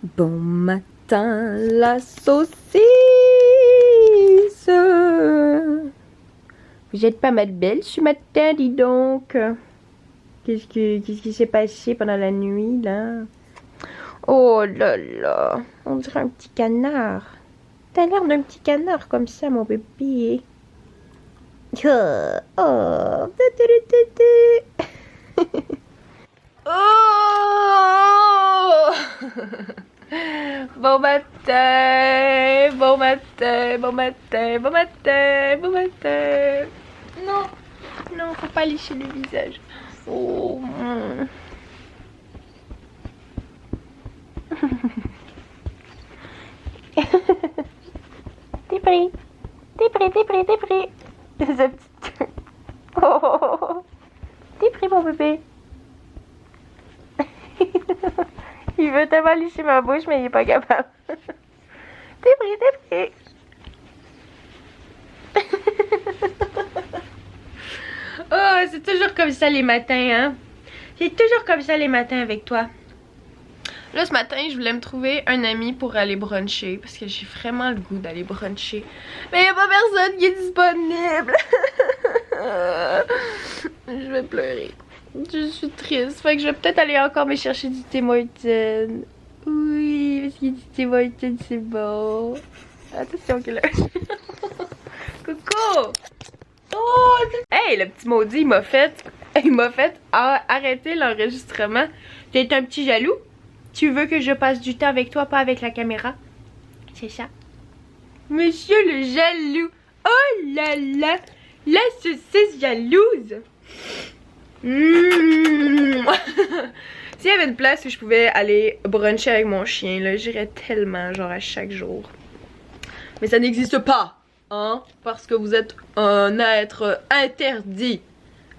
Bon matin, la saucisse. Vous êtes pas mal belle ce matin, dis donc. Qu'est-ce qui s'est passé pendant la nuit, là? Oh là là, on dirait un petit canard. T'as l'air d'un petit canard comme ça, mon bébé. Oh, oh. Oh. Bon matin, bon matin, bon matin, bon matin, bon matin. Non, non, faut pas licher le visage. Oh. T'es pris, t'es pris, t'es pris, t'es pris. Ce petit truc. Oh, t'es pris, mon bébé. Il veut tellement licher ma bouche, mais il est pas capable. T'es pris, t'es pris. Oh, c'est toujours comme ça les matins, hein. C'est toujours comme ça les matins avec toi. Là, ce matin, je voulais me trouver un ami pour aller bruncher. Parce que j'ai vraiment le goût d'aller bruncher. Mais il n'y a pas personne qui est disponible. Je vais pleurer. Je suis triste. Fait que je vais peut-être aller encore me chercher du Tim Hortons. Oui, parce qu'il y a du Tim Hortons, c'est bon. Attention, que là. Coucou! Oh! Hey, le petit maudit, il m'a fait arrêter l'enregistrement. T'es un petit jaloux? Tu veux que je passe du temps avec toi, pas avec la caméra? C'est ça. Monsieur le jaloux. Oh là là. La saucisse jalouse. Mmh. S'il y avait une place où je pouvais aller bruncher avec mon chien, là, j'irais tellement, genre à chaque jour. Mais ça n'existe pas, hein? Parce que vous êtes un être interdit.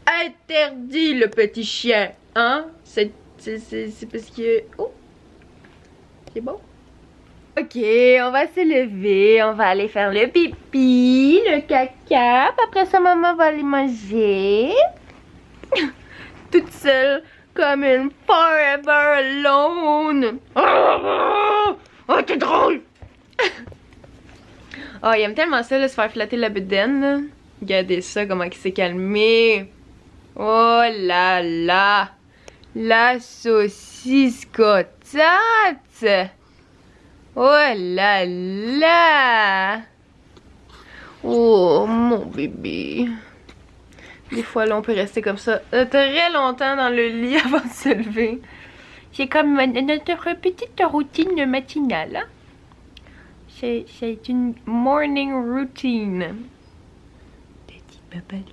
Interdit, le petit chien, hein? C'est parce que... Oh! C'est bon? Ok, on va se lever, on va aller faire le pipi, le caca, puis après ça, maman va aller manger. Toute seule, comme une forever alone. Oh, t'es drôle! Oh, il aime tellement ça, là, se faire flatter la bedaine, là. Regardez ça, comment il s'est calmé. Oh là là! La saucisse cotate! Oh là là! Oh, mon bébé. Des fois, là, on peut rester comme ça très longtemps dans le lit avant de se lever. C'est comme notre petite routine matinale, hein? C'est une morning routine. Petite babelle.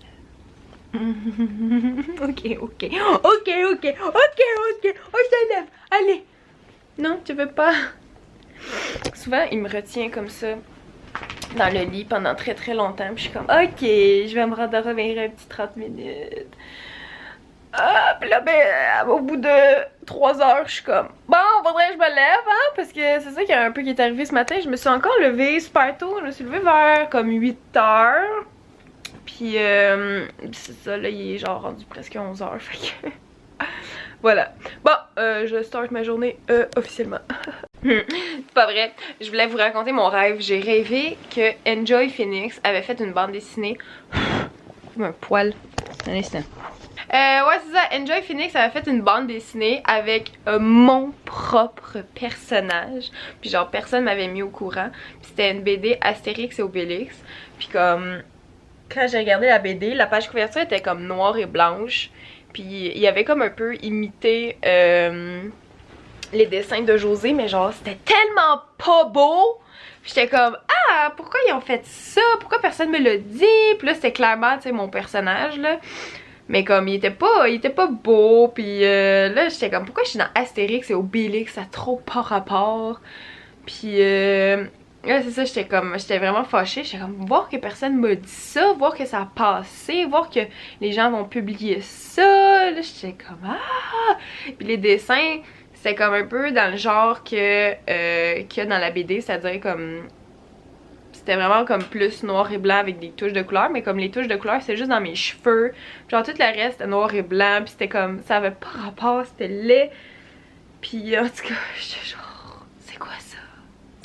Ok, ok. Ok, ok. Ok, ok. On se lève. Allez. Non, tu veux pas? Souvent, il me retient comme ça dans le lit pendant très très longtemps. Puis je suis comme, ok, je vais me rendormir un petit 30 minutes. Ah, puis là, ben, au bout de 3 heures, je suis comme, bon, faudrait que je me lève, hein, parce que c'est ça qui a un peu qui est arrivé ce matin. Je me suis encore levée super tôt. Je me suis levée vers comme 8 heures. Puis, c'est ça, là, il est genre rendu presque 11 heures. Fait que. Voilà. Bon, je start ma journée officiellement. C'est pas vrai. Je voulais vous raconter mon rêve. J'ai rêvé que Enjoy Phoenix avait fait une bande dessinée. Comme un poil. Un instant. Ouais, c'est ça. Enjoy Phoenix avait fait une bande dessinée avec mon propre personnage. Puis genre, personne m'avait mis au courant. Puis c'était une BD Astérix et Obélix. Puis comme, quand j'ai regardé la BD, la page couverture était comme noire et blanche. Puis il avait comme un peu imité les dessins de José, mais genre c'était tellement pas beau. J'étais comme, ah, pourquoi ils ont fait ça? Pourquoi personne me l'a dit? Puis là, c'était clairement, tu sais, mon personnage, là. Mais comme, il était pas beau. Puis là, j'étais comme, pourquoi je suis dans Astérix et Obélix? Ça a trop pas rapport. Puis là, c'est ça, j'étais vraiment fâchée. J'étais comme, voir que personne m'a dit ça, voir que ça a passé, voir que les gens vont publier ça. Là, j'étais comme, ah! Puis les dessins, c'était comme un peu dans le genre qu'il y a dans la BD, c'est-à-dire comme. C'était vraiment comme plus noir et blanc avec des touches de couleur, mais comme les touches de couleur, c'était juste dans mes cheveux. Genre tout le reste, c'était noir et blanc, puis c'était comme. Ça avait pas rapport, c'était laid. Puis en tout cas, j'étais genre.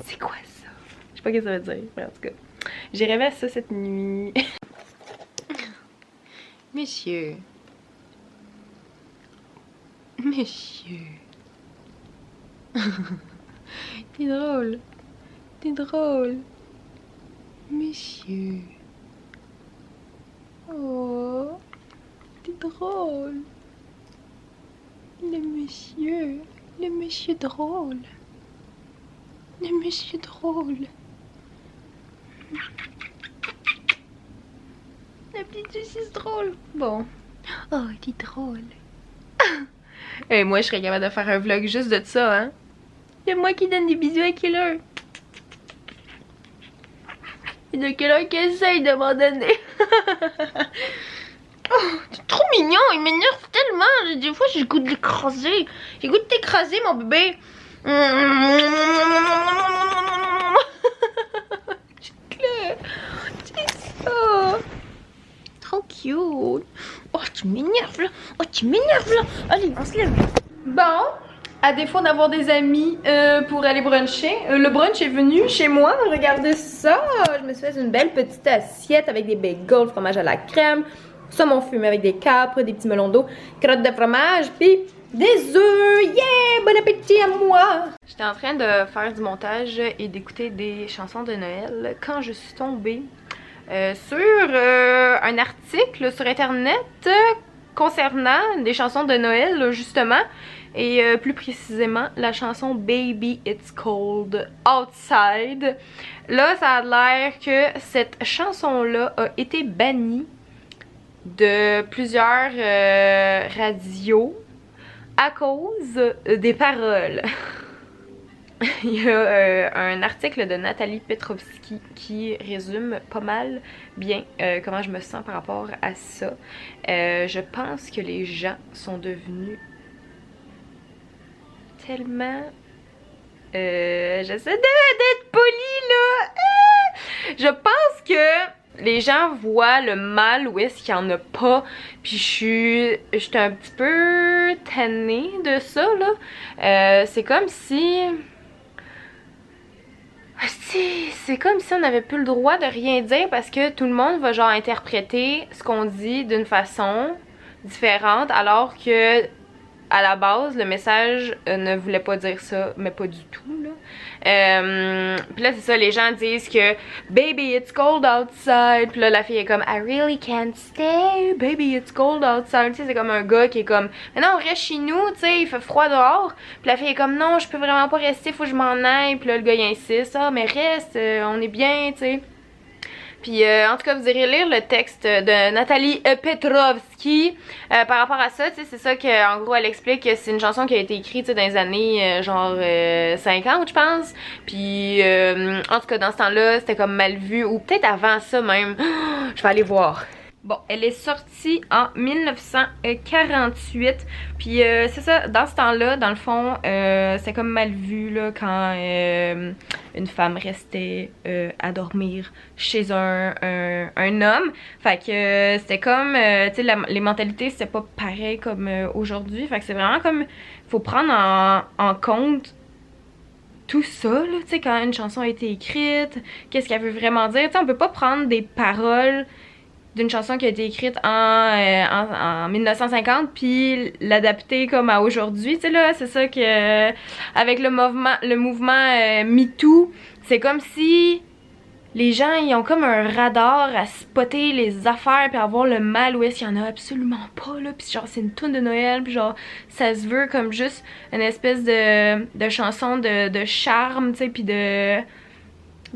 C'est quoi ça? Je sais pas ce que ça veut dire, mais en tout cas. J'ai rêvé à ça cette nuit. Messieurs. Messieurs. T'es drôle. T'es drôle. Messieurs. Oh. T'es drôle. Le monsieur drôle. Le monsieur drôle. La petite saucisse drôle. Bon. Oh, t'es drôle. Et moi, je serais capable de faire un vlog juste de ça, hein. C'est moi qui donne des bisous à Killer. Et de Killer qui essaye de m'en donner. Oh, c'est trop mignon, il m'énerve tellement. Des fois, j'ai le goût de l'écraser. J'ai le goût de t'écraser, mon bébé. C'est ça. Trop cute. Oh, tu m'énerves là. Oh, tu m'énerves là. Allez, on se lève. Bon, à défaut d'avoir des amis pour aller bruncher, le brunch est venu chez moi. Regardez ça. Je me suis fait une belle petite assiette avec des bagels, fromage à la crème, saumon fumé avec des capres, des petits melons d'eau, carottes de fromage, puis des œufs. Yeah! Bon appétit à moi! J'étais en train de faire du montage et d'écouter des chansons de Noël quand je suis tombée sur un article sur internet concernant des chansons de Noël justement, et plus précisément la chanson Baby It's Cold Outside. Là, ça a l'air que cette chanson-là a été bannie de plusieurs radios à cause des paroles. Il y a un article de Nathalie Petrovski qui résume pas mal bien comment je me sens par rapport à ça. Je pense que les gens sont devenus tellement... j'essaie d'être polie là! Je pense que les gens voient le mal où est-ce qu'il n'y en a pas, puis j'étais un petit peu tannée de ça là. C'est comme si... C'est comme si on n'avait plus le droit de rien dire parce que tout le monde va genre interpréter ce qu'on dit d'une façon différente, alors que à la base le message ne voulait pas dire ça, mais pas du tout là. Puis là c'est ça, les gens disent que baby it's cold outside, puis là la fille est comme I really can't stay, baby it's cold outside. Tu sais, c'est comme un gars qui est comme mais non, reste chez nous, tu sais, il fait froid dehors. Puis la fille est comme non, je peux vraiment pas rester, faut que je m'en aille. Puis là le gars il insiste, ah mais reste, on est bien, tu sais. Puis en tout cas, vous irez lire le texte de Nathalie Petrovski par rapport à ça. C'est ça qu'en gros elle explique que c'est une chanson qui a été écrite dans les années genre 50 je pense. Puis en tout cas dans ce temps-là c'était comme mal vu, ou peut-être avant ça même. Je vais aller voir. Bon, elle est sortie en 1948, puis c'est ça, dans ce temps-là, dans le fond, c'est comme mal vu là, quand une femme restait à dormir chez un homme. Fait que c'était comme, tu sais, les mentalités c'était pas pareil comme aujourd'hui. Fait que c'est vraiment comme, faut prendre en compte tout ça, là, tu sais, quand une chanson a été écrite, qu'est-ce qu'elle veut vraiment dire. Tu sais, on peut pas prendre des paroles d'une chanson qui a été écrite en 1950 puis l'adapter comme à aujourd'hui, tu sais là, c'est ça que avec le mouvement MeToo, c'est comme si les gens ils ont comme un radar à spotter les affaires puis à voir le mal où est-ce qu'il y en a absolument pas là, puis genre c'est une toune de Noël, puis genre ça se veut comme juste une espèce de chanson de charme, tu sais, puis de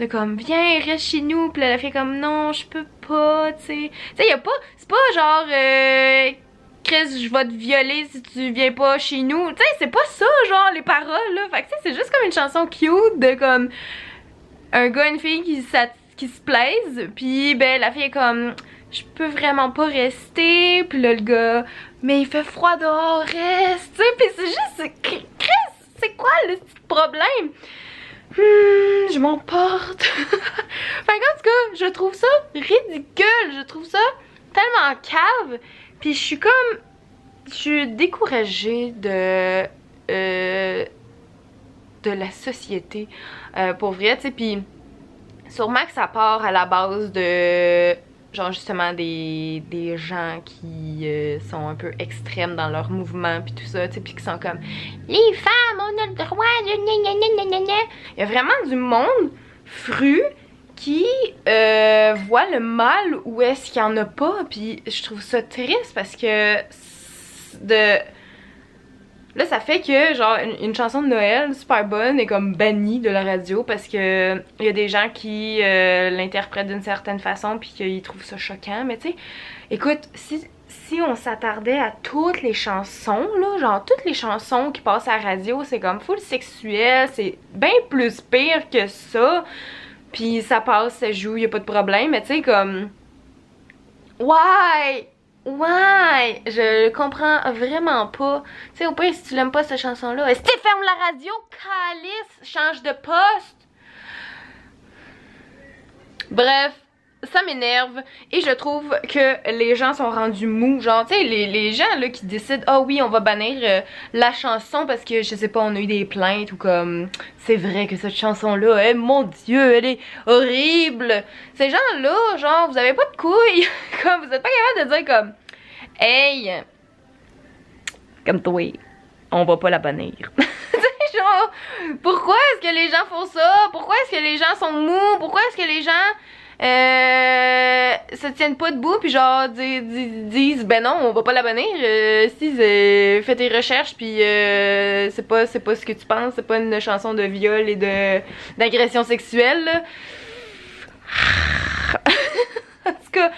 comme viens reste chez nous, puis la fille comme non je peux pas, tu sais y a pas, c'est pas genre Chris je vais te violer si tu viens pas chez nous, tu sais c'est pas ça genre les paroles là. Fait que tu sais c'est juste comme une chanson cute de comme un gars et une fille qui se plaisent, puis ben la fille est comme je peux vraiment pas rester, puis là le gars mais il fait froid dehors, reste, tu sais, puis c'est juste Chris c'est quoi le petit problème? Je m'emporte. Fait qu'en tout cas, je trouve ça ridicule. Je trouve ça tellement cave. Puis je suis découragée de de la société, pour vrai, tu sais, puis sûrement que ça part à la base de genre justement des gens qui sont un peu extrêmes dans leur mouvement puis tout ça, tu sais, puis qui sont comme les femmes, on a le droit de gna. Il y a vraiment du monde fru qui voit le mal où est-ce qu'il y en a pas, puis je trouve ça triste parce que là, ça fait que, genre, une chanson de Noël super bonne est comme bannie de la radio parce que il y a des gens qui l'interprètent d'une certaine façon puis qu'ils trouvent ça choquant. Mais tu sais, écoute, si on s'attardait à toutes les chansons, là, genre toutes les chansons qui passent à la radio, c'est comme full sexuel, c'est bien plus pire que ça. Puis ça passe, ça joue, y a pas de problème. Mais tu sais, comme... Ouais! Ouais, je comprends vraiment pas. Tu sais, au pire, si tu l'aimes pas cette chanson-là, est-ce que tu fermes la radio, calice, change de poste? Bref, ça m'énerve et je trouve que les gens sont rendus mous. Genre, tu sais, les gens là qui décident, ah oui, on va bannir la chanson parce que, je sais pas, on a eu des plaintes ou comme, c'est vrai que cette chanson-là, mon Dieu, elle est horrible. Ces gens-là, genre, vous avez pas de couilles. Comme, vous êtes pas capable de dire comme, hey, comme toi, on va pas la bannir. Genre, pourquoi est-ce que les gens font ça? Pourquoi est-ce que les gens sont mous? Pourquoi est-ce que les gens se tiennent pas debout puis genre disent ben non, on va pas la bannir. Si fais tes recherches puis c'est pas ce que tu penses, c'est pas une chanson de viol et d'agression sexuelle là. En tout cas,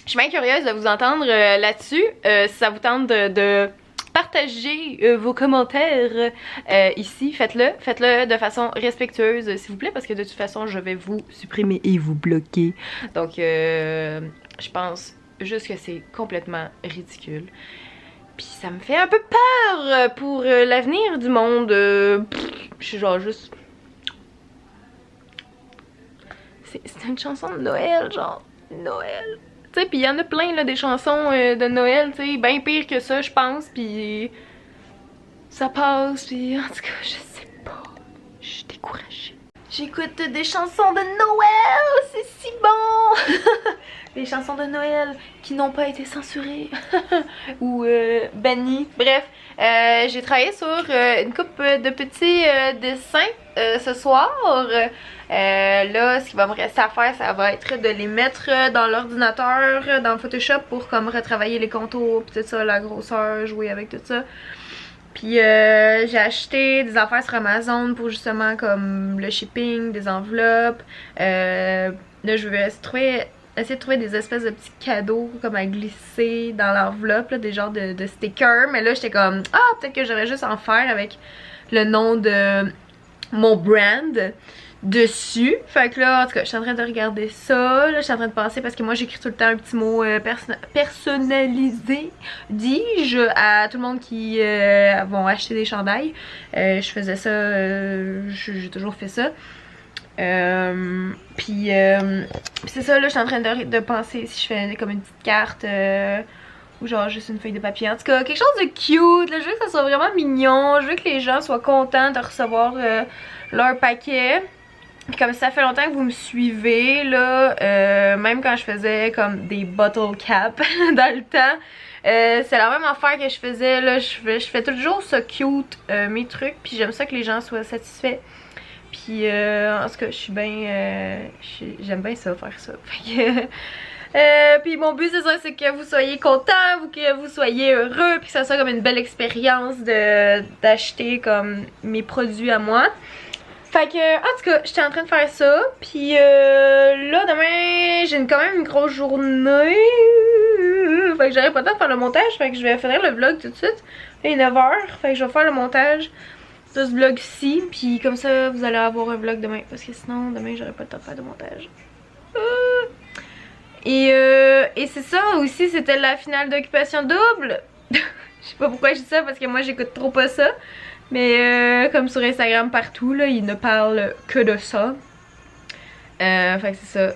je suis bien curieuse de vous entendre là-dessus. Si ça vous tente de partager vos commentaires ici, faites-le de façon respectueuse s'il vous plaît, parce que de toute façon je vais vous supprimer et vous bloquer. Donc je pense juste que c'est complètement ridicule. Puis ça me fait un peu peur pour l'avenir du monde. Je suis genre juste... C'est une chanson de Noël, genre Noël. Tu sais, pis il y en a plein là des chansons de Noël, tu sais, bien pire que ça, je pense, pis ça passe, pis en tout cas, je sais pas, je suis découragée. J'écoute des chansons de Noël, c'est si bon. Des chansons de Noël qui n'ont pas été censurées ou bannies. Bref, j'ai travaillé sur une coupe de petits dessins ce soir. Là, ce qui va me rester à faire, ça va être de les mettre dans l'ordinateur, dans Photoshop pour comme retravailler les contours, pis tout ça, la grosseur, jouer avec tout ça. Puis j'ai acheté des affaires sur Amazon pour justement comme le shipping, des enveloppes. Là, je vais essayer de trouver des espèces de petits cadeaux comme à glisser dans l'enveloppe, des genres de stickers. Mais là, j'étais comme, ah, peut-être que j'aurais juste en faire avec le nom de mon brand dessus. Fait que là, en tout cas, je suis en train de regarder ça. Là, je suis en train de penser parce que moi, j'écris tout le temps un petit mot personnalisé, dis-je, à tout le monde qui vont acheter des chandails. Je faisais ça, j'ai toujours fait ça. Puis c'est ça, là, je suis en train de penser si je fais comme une petite carte ou genre juste une feuille de papier. En tout cas, quelque chose de cute. Là, je veux que ça soit vraiment mignon. Je veux que les gens soient contents de recevoir leur paquet. Puis comme ça fait longtemps que vous me suivez, là, même quand je faisais comme des bottle caps dans le temps, c'est la même affaire que je faisais, là, je fais toujours ça cute, mes trucs, puis j'aime ça que les gens soient satisfaits. Puis en tout cas, je suis bien, j'aime bien ça, faire ça. Puis mon but c'est ça, c'est que vous soyez contents, que vous soyez heureux, puis que ça soit comme une belle expérience d'acheter comme mes produits à moi. Fait que, en tout cas, j'étais en train de faire ça. Puis là, demain, j'ai quand même une grosse journée. Fait que j'aurai pas le temps de faire le montage. Fait que je vais finir le vlog tout de suite. Il est 9h. Fait que je vais faire le montage de ce vlog-ci. Puis comme ça, vous allez avoir un vlog demain. Parce que sinon, demain, j'aurai pas le temps de faire de montage. Et c'est ça aussi, c'était la finale d'Occupation Double. Je sais pas pourquoi je dis ça, parce que moi, j'écoute trop pas ça. Mais comme sur Instagram partout, là, ils ne parlent que de ça. Fait que c'est ça.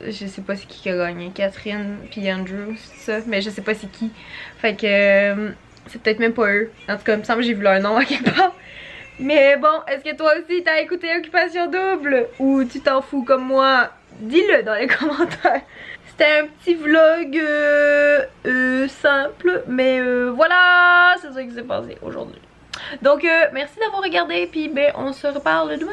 Je sais pas c'est qui a gagné. Catherine puis Andrew, c'est ça. Mais je sais pas c'est qui. Fait que c'est peut-être même pas eux. En tout cas, il me semble que j'ai vu leur nom à quelque part. Mais bon, est-ce que toi aussi t'as écouté Occupation Double? Ou tu t'en fous comme moi? Dis-le dans les commentaires. C'était un petit vlog simple, mais voilà, c'est ça qui s'est passé aujourd'hui. Donc merci d'avoir regardé, puis ben on se reparle demain.